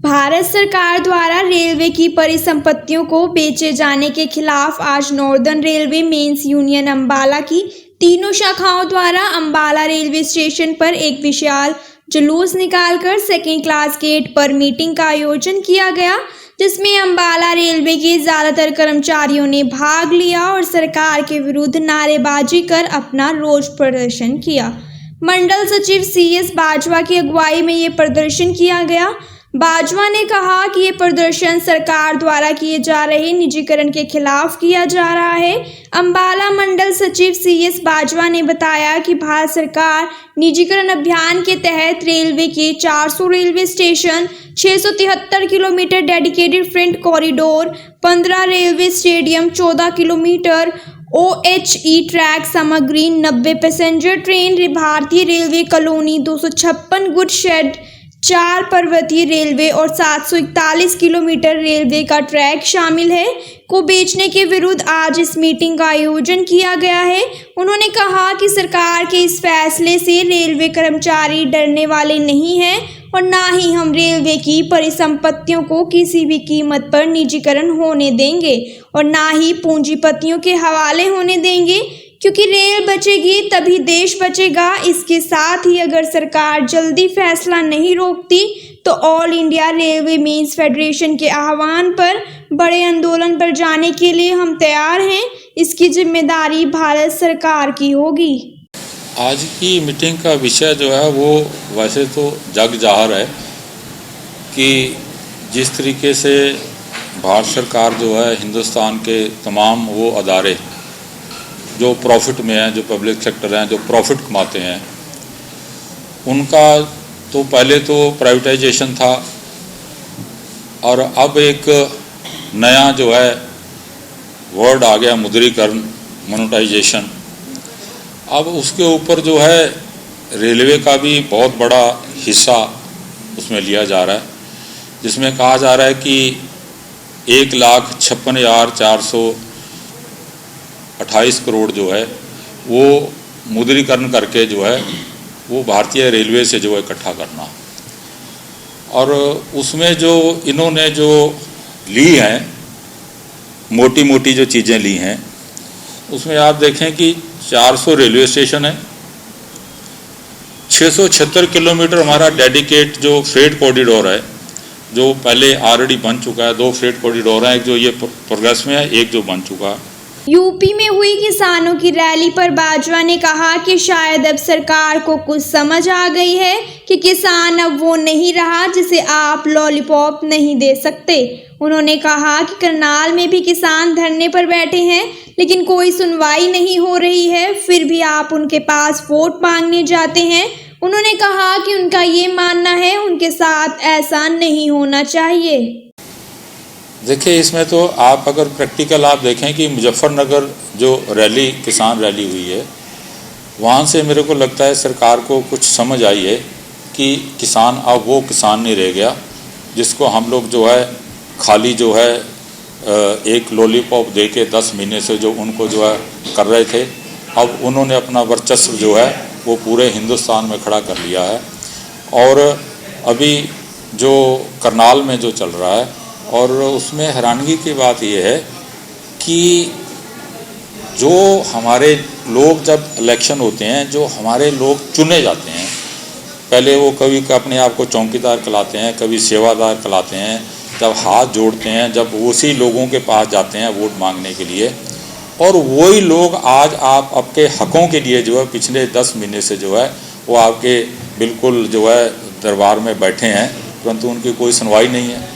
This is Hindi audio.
भारत सरकार द्वारा रेलवे की परिसंपत्तियों को बेचे जाने के खिलाफ आज Northern Railway Men's Union Ambala की तीनों शाखाओं द्वारा अंबाला रेलवे स्टेशन पर एक विशाल जुलूस निकालकर सेकेंड क्लास गेट पर मीटिंग का आयोजन किया गया, जिसमें अंबाला रेलवे के ज्यादातर कर्मचारियों ने भाग लिया और सरकार के विरुद्ध नारेबाजी कर अपना रोष प्रदर्शन किया। मंडल सचिव CS बाजवा की अगुवाई में ये प्रदर्शन किया गया। बाजवा ने कहा कि ये प्रदर्शन सरकार द्वारा किए जा रहे निजीकरण के खिलाफ किया जा रहा है। अंबाला मंडल सचिव CS बाजवा ने बताया कि भारत सरकार निजीकरण अभियान के तहत रेलवे के 400 railway station, 673 kilometre dedicated freight corridor, 15 railway stadium, 14 kilometre OHE track सामग्री, 90 पैसेंजर ट्रेन, भारतीय रेलवे कॉलोनी, 256 गुड शेड, 4 पर्वतीय रेलवे और 741 किलोमीटर रेलवे का ट्रैक शामिल है को बेचने के विरुद्ध आज इस मीटिंग का आयोजन किया गया है। उन्होंने कहा कि सरकार के इस फैसले से रेलवे कर्मचारी डरने वाले नहीं हैं और ना ही हम रेलवे की परिसंपत्तियों को किसी भी कीमत पर निजीकरण होने देंगे और ना ही पूंजीपतियों के हवाले होने देंगे, क्योंकि रेल बचेगी तभी देश बचेगा। इसके साथ ही अगर सरकार जल्दी फैसला नहीं रोकती तो All India Railway Men's Federation के आह्वान पर बड़े आंदोलन पर जाने के लिए हम तैयार हैं। इसकी जिम्मेदारी भारत सरकार की होगी। आज की मीटिंग का विषय जो है वो वैसे तो जग जाहिर है कि जिस तरीके से भारत सरकार जो है हिंदुस्तान के तमाम वो अदारे जो प्रॉफिट में हैं, जो पब्लिक सेक्टर हैं, जो प्रॉफिट कमाते हैं, उनका तो पहले तो प्राइवेटाइजेशन था और अब एक नया जो है वर्ड आ गया मुद्रीकरण, मोनेटाइजेशन। अब उसके ऊपर जो है रेलवे का भी बहुत बड़ा हिस्सा उसमें लिया जा रहा है, जिसमें कहा जा रहा है कि 1,56,428 करोड़ जो है वो मुद्रीकरण करके जो है वो भारतीय रेलवे से जो है इकट्ठा करना। और उसमें जो इन्होंने जो ली हैं मोटी मोटी जो चीज़ें ली हैं, उसमें आप देखें कि 400 रेलवे स्टेशन है, 676 किलोमीटर हमारा डेडिकेट जो फ्रेट कॉरिडोर है जो पहले ऑलरेडी बन चुका है। 2 फ्रेट कॉरिडोर हैं, एक जो ये प्रोग्रेस में है, एक जो बन चुका है। यूपी में हुई किसानों की रैली पर बाजवा ने कहा कि शायद अब सरकार को कुछ समझ आ गई है कि किसान अब वो नहीं रहा जिसे आप लॉलीपॉप नहीं दे सकते। उन्होंने कहा कि करनाल में भी किसान धरने पर बैठे हैं लेकिन कोई सुनवाई नहीं हो रही है, फिर भी आप उनके पास वोट मांगने जाते हैं। उन्होंने कहा कि उनका ये मानना है उनके साथ ऐसा नहीं होना चाहिए। देखिए, इसमें तो आप अगर प्रैक्टिकल आप देखें कि मुजफ्फरनगर जो रैली किसान रैली हुई है, वहाँ से मेरे को लगता है सरकार को कुछ समझ आई है कि किसान अब वो किसान नहीं रह गया जिसको हम लोग जो है खाली जो है एक लॉलीपॉप दे के 10 महीने से जो उनको जो है कर रहे थे। अब उन्होंने अपना वर्चस्व जो है वो पूरे हिंदुस्तान में खड़ा कर लिया है। और अभी जो करनाल में जो चल रहा है, और उसमें हैरानगी की बात यह है कि जो हमारे लोग जब इलेक्शन होते हैं, जो हमारे लोग चुने जाते हैं, पहले वो कभी अपने आप को चौकीदार कहलाते हैं, कभी सेवादार कहलाते हैं, जब हाथ जोड़ते हैं, जब उसी लोगों के पास जाते हैं वोट मांगने के लिए, और वही लोग आज आप आपके हकों के लिए जो है पिछले 10 महीने से जो है वो आपके बिल्कुल जो है दरबार में बैठे हैं, परंतु उनकी कोई सुनवाई नहीं है।